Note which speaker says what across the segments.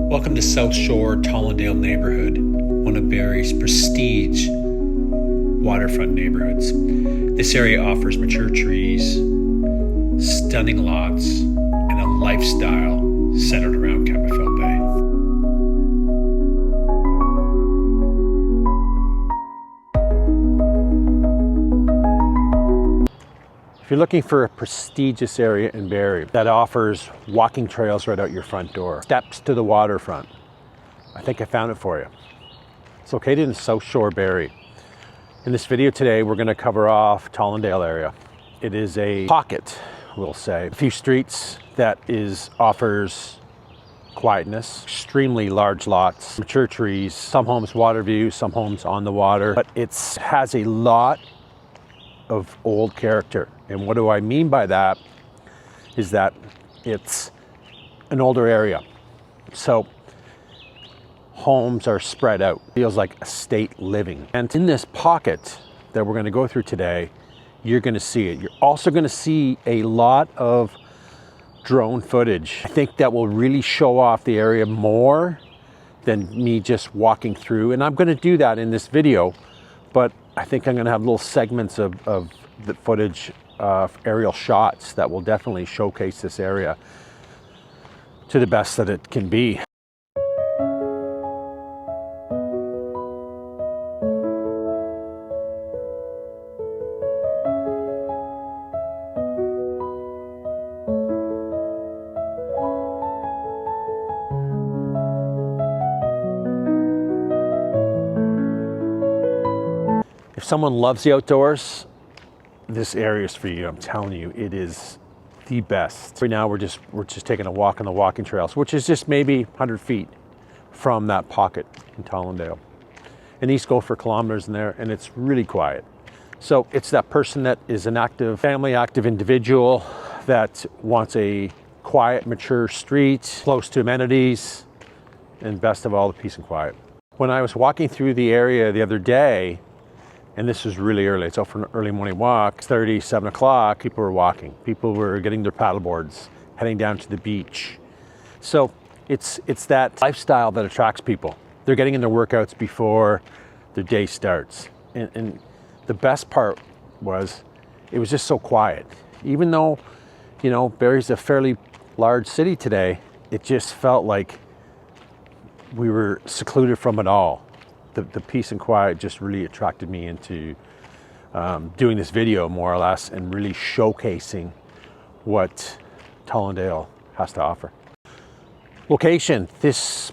Speaker 1: Welcome to South Shore Tollendale neighborhood, one of Barrie's prestige waterfront neighborhoods. This area offers mature trees, stunning lots, and a lifestyle centered around Kempenfelt Bay.
Speaker 2: If you're looking for a prestigious area in Barrie that offers walking trails right out your front door, steps to the waterfront, I think I found it for you. It's located in South Shore, Barrie. In this video today, we're going to cover off Tallandale area. It is a pocket, we'll say. A few streets that offers quietness, extremely large lots, mature trees, some homes water view, some homes on the water, but it has a lot of old character. And what do I mean by that is that it's an older area. So homes are spread out. Feels like estate living. And in this pocket that we're going to go through today, you're going to see it. You're also going to see a lot of drone footage. I think that will really show off the area more than me just walking through. And I'm going to do that in this video, but I think I'm going to have little segments of the footage, aerial shots that will definitely showcase this area to the best that it can be. If someone loves the outdoors, this area is for you. I'm telling you, it is the best. Right now, we're just taking a walk on the walking trails, which is just maybe 100 feet from that pocket in Tallandale. And these go for kilometers in there, and it's really quiet. So it's that person that is an active, family active individual that wants a quiet, mature street, close to amenities, and best of all, the peace and quiet. When I was walking through the area the other day, and this was really early, it's out for an early morning walk, 6:30, 7 o'clock, people were walking. People were getting their paddleboards, heading down to the beach. So it's that lifestyle that attracts people. They're getting in their workouts before their day starts. And the best part was, it was just so quiet. Even though, you know, Barrie's a fairly large city today, it just felt like we were secluded from it all. The peace and quiet just really attracted me into doing this video, more or less, and really showcasing what Tallandale has to offer. Location, this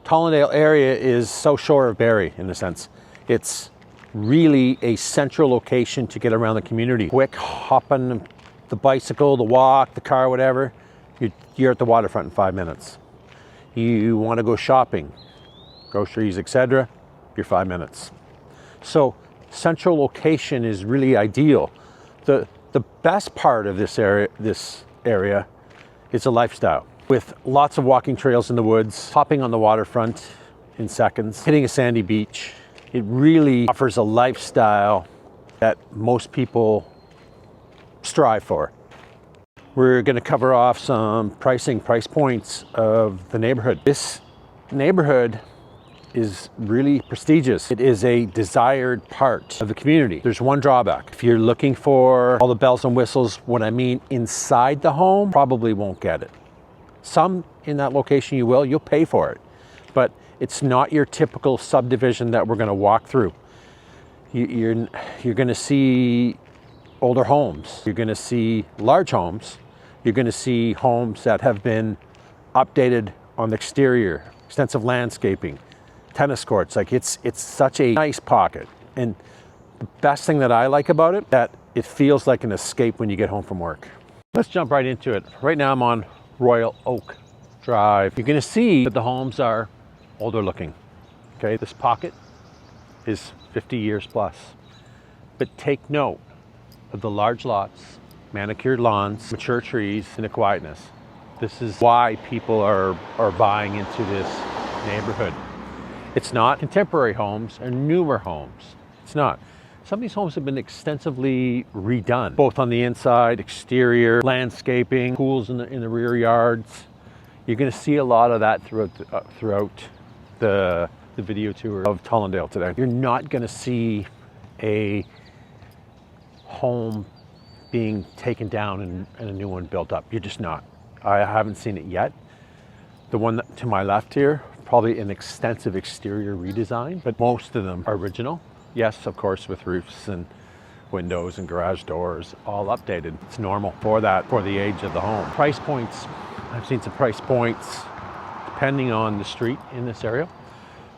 Speaker 2: Tallandale area is South Shore of Barrie in a sense. It's really a central location to get around the community. Quick, hop on the bicycle, the walk, the car, whatever, you're at the waterfront in 5 minutes. You want to go shopping, groceries, etc., you're 5 minutes. So central location is really ideal. The best part of this area is a lifestyle with lots of walking trails in the woods, hopping on the waterfront in seconds, hitting a sandy beach. It really offers a lifestyle that most people strive for. We're going to cover off some price points of the neighborhood. This neighborhood is really prestigious. It is a desired part of the community. There's one drawback. If you're looking for all the bells and whistles, what I mean inside the home, probably won't get it. Some in that location you will, you'll pay for it. But it's not your typical subdivision that we're gonna walk through. You're gonna see older homes. You're gonna see large homes. You're gonna see homes that have been updated on the exterior, extensive landscaping, tennis courts. Like it's such a nice pocket. And the best thing that I like about it, that it feels like an escape when you get home from work. Let's jump right into it. Right now I'm on Royal Oak Drive. You're gonna see that the homes are older looking. Okay, this pocket is 50 years plus. But take note of the large lots, manicured lawns, mature trees, and the quietness. This is why people are buying into this neighborhood. It's not contemporary homes or newer homes. It's not. Some of these homes have been extensively redone, both on the inside, exterior, landscaping, pools in the rear yards. You're going to see a lot of that throughout the video tour of Tallandale today. You're not going to see a home being taken down and a new one built up. You're just not. I haven't seen it yet. The one to my left here, probably an extensive exterior redesign, but most of them are original. Yes, of course, with roofs and windows and garage doors, all updated. It's normal for that, for the age of the home. Price points, I've seen some price points depending on the street in this area,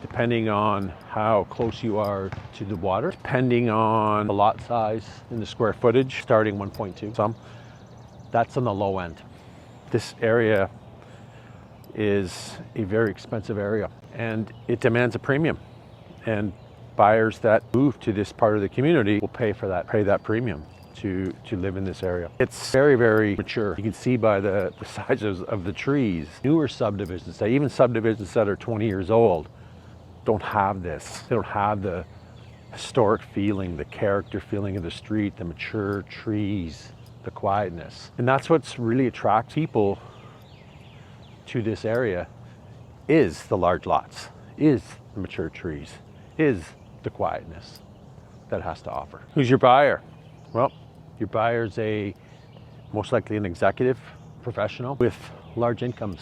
Speaker 2: depending on how close you are to the water, depending on the lot size and the square footage, starting 1.2 some. That's on the low end. This area is a very expensive area and it demands a premium. And buyers that move to this part of the community will pay that premium to live in this area. It's very, very mature. You can see by the sizes of the trees. Newer subdivisions, even subdivisions that are 20 years old, don't have this. They don't have the historic feeling, the character feeling of the street, the mature trees, the quietness. And that's what's really attracts people to this area, is the large lots, is the mature trees, is the quietness that it has to offer. Who's your buyer? Well, your buyer's most likely an executive professional with large incomes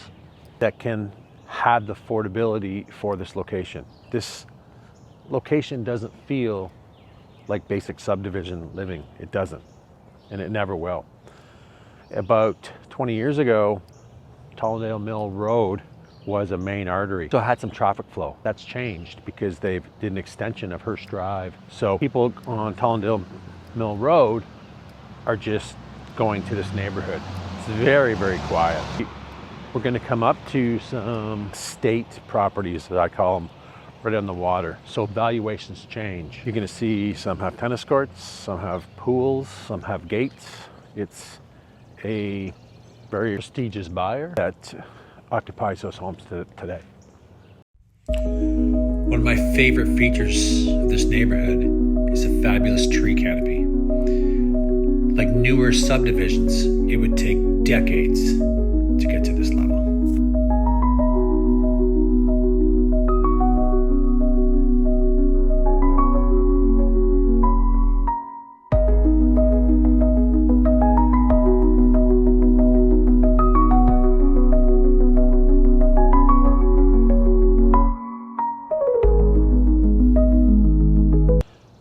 Speaker 2: that can have the affordability for this location. This location doesn't feel like basic subdivision living. It doesn't, and it never will. About 20 years ago, Tallandale Mill Road was a main artery, so it had some traffic flow. That's changed because they did an extension of Hearst Drive. So people on Tallandale Mill Road are just going to this neighborhood. It's very, very quiet. We're going to come up to some state properties, that I call them, right on the water. So valuations change. You're going to see some have tennis courts, some have pools, some have gates. It's a very prestigious buyer that occupies those homes today.
Speaker 1: One of my favorite features of this neighborhood is a fabulous tree canopy. Like newer subdivisions, it would take decades to get to this level.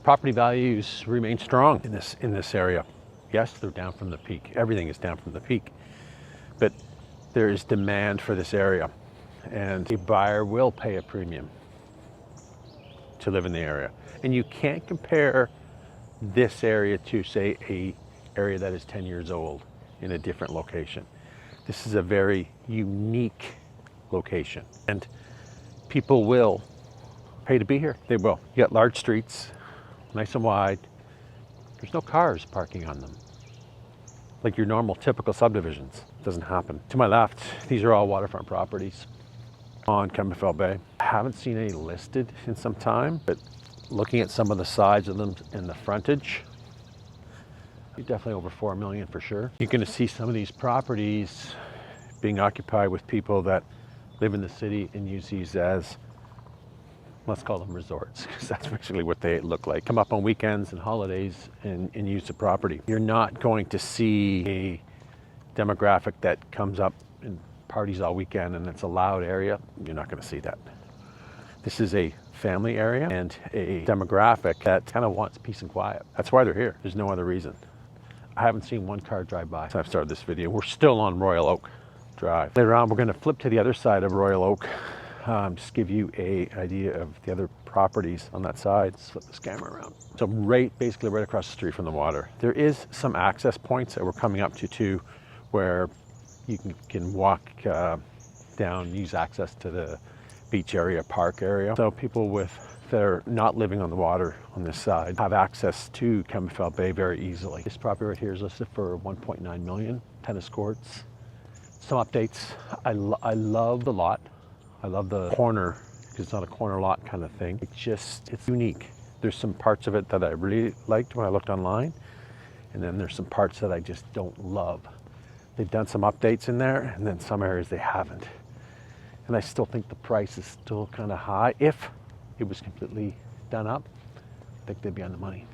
Speaker 2: Property values remain strong in this area. Yes, they're down from the peak. Everything is down from the peak, but there is demand for this area, and a buyer will pay a premium to live in the area. And you can't compare this area to, say, a area that is 10 years old in a different location. This is a very unique location, and people will pay to be here. They will. You got large streets, nice and wide. There's no cars parking on them like your normal typical subdivisions. It doesn't happen. To my left, these are all waterfront properties on Kempenfelt Bay. I haven't seen any listed in some time, but looking at some of the sides of them and the frontage, definitely over 4 million for sure. You're going to see some of these properties being occupied with people that live in the city and use these as, let's call them resorts, because that's basically what they look like. Come up on weekends and holidays and use the property. You're not going to see a demographic that comes up and parties all weekend and it's a loud area. You're not going to see that. This is a family area and a demographic that kind of wants peace and quiet. That's why they're here. There's no other reason. I haven't seen one car drive by since I've started this video. We're still on Royal Oak Drive. Later on, we're going to flip to the other side of Royal Oak. Just give you an idea of the other properties on that side. Let's flip this camera around. So basically right across the street from the water. There is some access points that we're coming up to too, where you can walk down, use access to the beach area, park area. So people that are not living on the water on this side have access to Kempenfelt Bay very easily. This property right here is listed for 1.9 million, tennis courts. Some updates. I love the lot. I love the corner, because it's not a corner lot kind of thing. It's unique. There's some parts of it that I really liked when I looked online, and then there's some parts that I just don't love. They've done some updates in there, and then some areas they haven't. And I still think the price is still kind of high. If it was completely done up, I think they'd be on the money.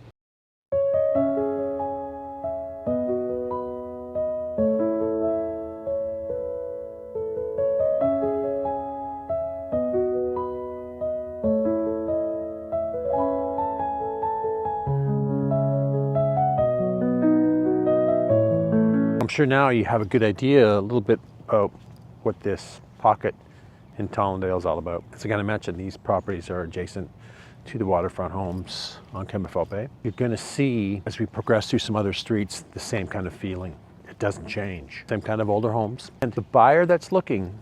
Speaker 2: I'm sure now you have a good idea a little bit about what this pocket in Tallandale is all about. As I kind of mentioned, these properties are adjacent to the waterfront homes on Kempenfelt Bay. You're going to see, as we progress through some other streets, the same kind of feeling. It doesn't change. Same kind of older homes. And the buyer that's looking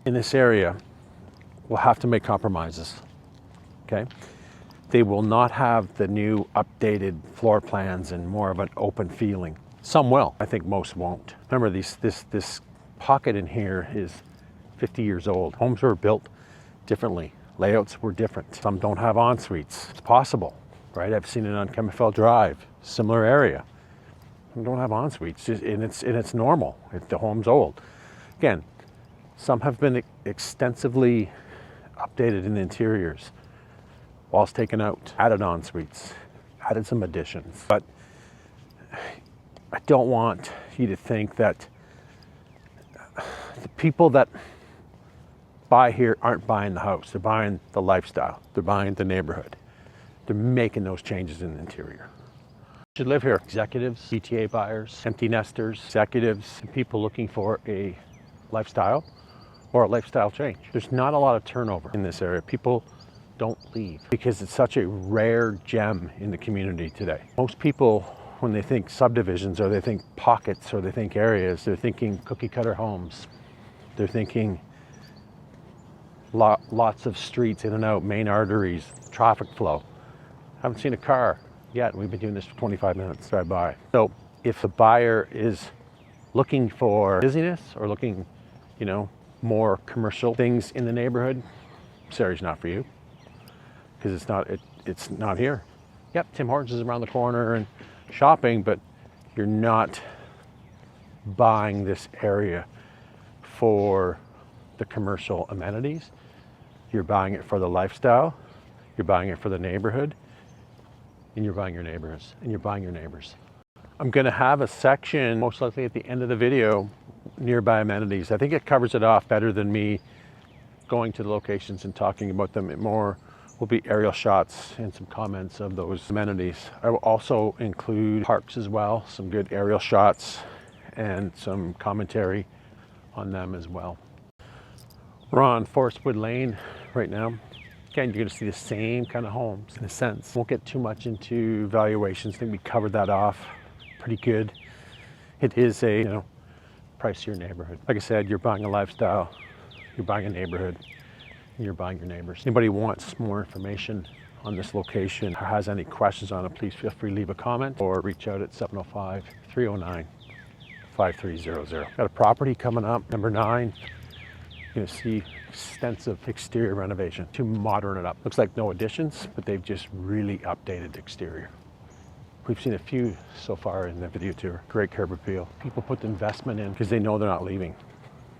Speaker 2: in this area will have to make compromises, okay? They will not have the new updated floor plans and more of an open feeling. Some will. I think most won't. Remember, this pocket in here is 50 years old. Homes were built differently. Layouts were different. Some don't have en-suites. It's possible, right? I've seen it on Kempenfelt Drive, similar area. Some don't have en-suites, and it's normal. The home's old. Again, some have been extensively updated in the interiors. Walls taken out, added en-suites, added some additions. But I don't want you to think that the people that buy here aren't buying the house. They're buying the lifestyle. They're buying the neighborhood. They're making those changes in the interior. Should live here. Executives, GTA buyers, empty nesters, executives, and people looking for a lifestyle or a lifestyle change. There's not a lot of turnover in this area. People don't leave because it's such a rare gem in the community today. Most people, when they think subdivisions or they think pockets or they think areas, they're thinking cookie cutter homes. They're thinking lots of streets in and out, main arteries, traffic flow. Haven't seen a car yet. We've been doing this for 25 minutes, drive by. So if the buyer is looking for busyness or looking, more commercial things in the neighborhood, this area's not for you because it's not here. Yep, Tim Hortons is around the corner and shopping, but you're not buying this area for the commercial amenities. You're buying it for the lifestyle, you're buying it for the neighborhood, and you're buying your neighbors, and you're buying your neighbors. I'm gonna have a section, most likely at the end of the video, nearby amenities. I think it covers it off better than me going to the locations and talking about them. It more will be aerial shots and some comments of those amenities. I will also include parks as well, some good aerial shots and some commentary on them as well. We're on Forestwood Lane right now. Again, you're going to see the same kind of homes in a sense. Won't get too much into valuations. I think we covered that off pretty good. It is a pricier neighborhood. Like I said, you're buying a lifestyle, you're buying a neighborhood, and you're buying your neighbors. Anybody wants more information on this location or has any questions on it, please feel free to leave a comment or reach out at 705-309-5300. Got a property coming up, number 9. You're gonna see extensive exterior renovation to modern it up. Looks like no additions, but they've just really updated the exterior. We've seen a few so far in the video tour. Great curb appeal. People put the investment in because they know they're not leaving.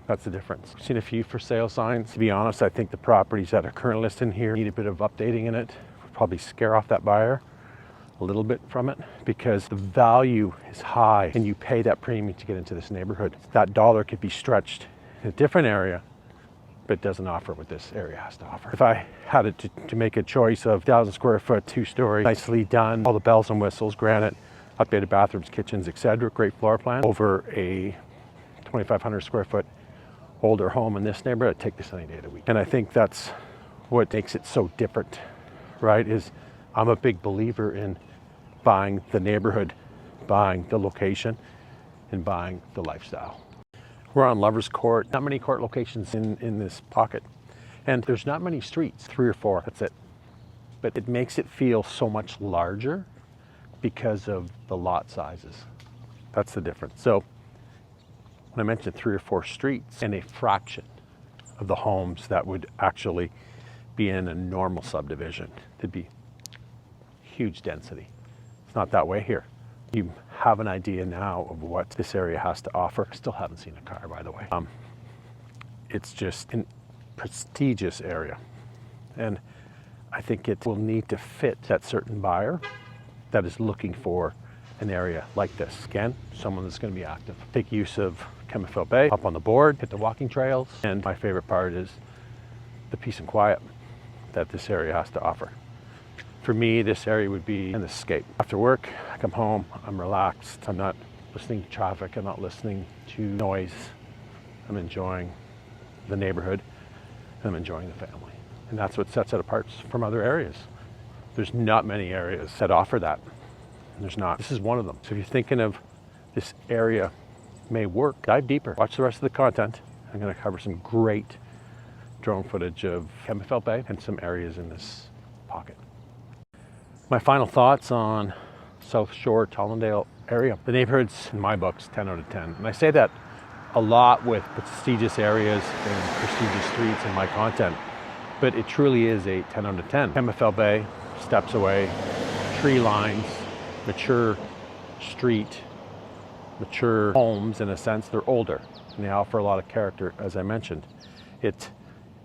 Speaker 2: That's the difference. We've seen a few for sale signs. To be honest, I think the properties that are currently listed here need a bit of updating in it. Would probably scare off that buyer a little bit from it because the value is high and you pay that premium to get into this neighborhood. That dollar could be stretched in a different area, but doesn't offer what this area has to offer. If I had to make a choice of 1,000 square foot, 2-story, nicely done, all the bells and whistles, granite, updated bathrooms, kitchens, etc., great floor plan, over a 2,500 square foot older home in this neighborhood, I'd take this any day of the week. And I think that's what makes it so different, right? Is I'm a big believer in buying the neighborhood, buying the location, and buying the lifestyle. We're on Lovers Court. Not many court locations in this pocket. And there's not many streets, 3 or 4, that's it. But it makes it feel so much larger because of the lot sizes. That's the difference. So when I mentioned 3 or 4 streets and a fraction of the homes that would actually be in a normal subdivision, there'd be huge density. It's not that way here. You have an idea now of what this area has to offer. I still haven't seen a car, by the way. It's just a prestigious area. And I think it will need to fit that certain buyer that is looking for an area like this. Again, someone that's going to be active. Take use of Kempenfelt Bay, up on the board, hit the walking trails, and my favorite part is the peace and quiet that this area has to offer. For me, this area would be an escape. After work, I come home, I'm relaxed. I'm not listening to traffic, I'm not listening to noise. I'm enjoying the neighborhood, and I'm enjoying the family. And that's what sets it apart from other areas. There's not many areas that offer that. There's not. This is one of them. So if you're thinking of this area may work, dive deeper. Watch the rest of the content. I'm going to cover some great drone footage of Kempenfelt Bay and some areas in this pocket. My final thoughts on South Shore Tollendale area. The neighborhood's, in my books, 10 out of 10. And I say that a lot with prestigious areas and prestigious streets in my content, but it truly is a 10 out of 10. Kempenfelt Bay, steps away, tree lines, mature street, mature homes in a sense. They're older and they offer a lot of character, as I mentioned. It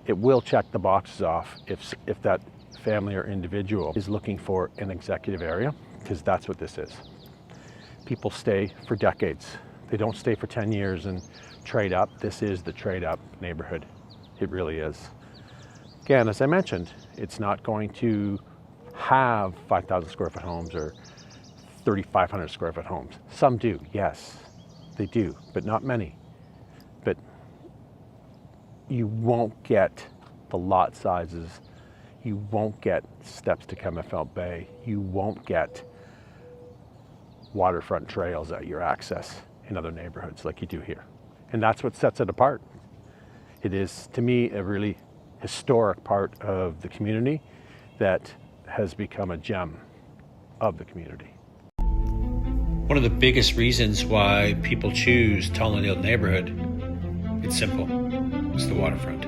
Speaker 2: will check the boxes off if that family or individual is looking for an executive area, because that's what this is. People stay for decades. They don't stay for 10 years and trade up. This is the trade up neighborhood. It really is. Again, as I mentioned, it's not going to have 5,000 square foot homes or 3,500 square foot homes. Some do, yes, they do, but not many. But you won't get the lot sizes. You won't get steps to Kempenfelt Bay. You won't get waterfront trails at your access in other neighborhoods like you do here. And that's what sets it apart. It is, to me, a really historic part of the community that has become a gem of the community.
Speaker 1: One of the biggest reasons why people choose Tallandale neighborhood, it's simple, it's the waterfront.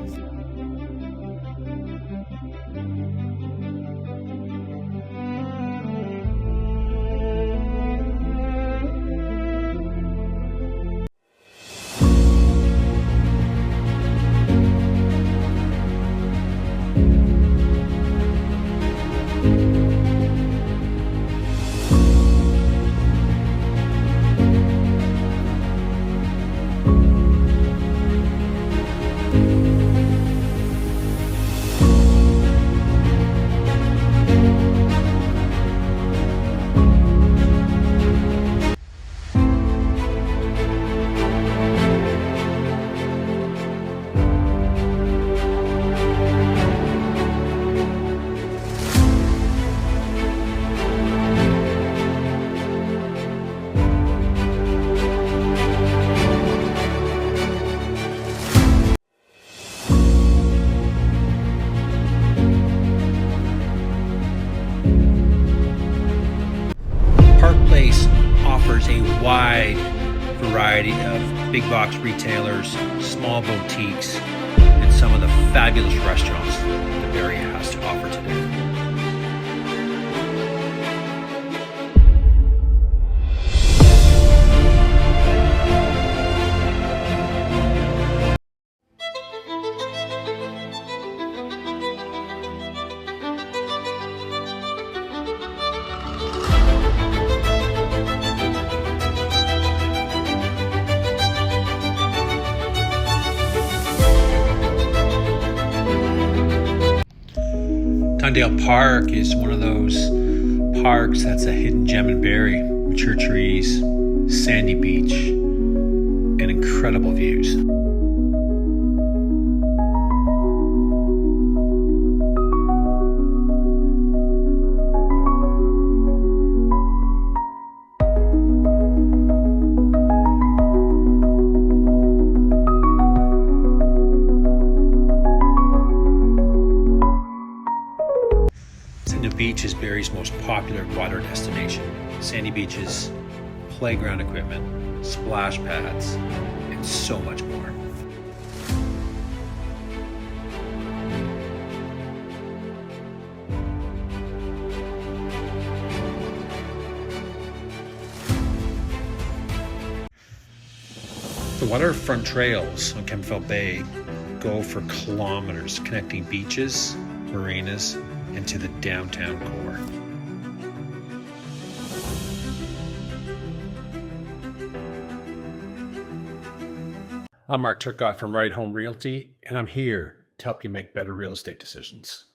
Speaker 1: A wide variety of big box retailers, small boutiques, and some of the fabulous restaurants that Barrie has to offer today. Tallandale Park is one of those parks that's a hidden gem in Barrie. Mature trees, sandy beach, and incredible views. Beach is Barrie's most popular water destination. Sandy beaches, playground equipment, splash pads, and so much more. waterfront trails on Kempenfelt Bay go for kilometers, connecting beaches, marinas, and to the downtown core. I'm Mark Turcott from Right Home Realty, and I'm here to help you make better real estate decisions.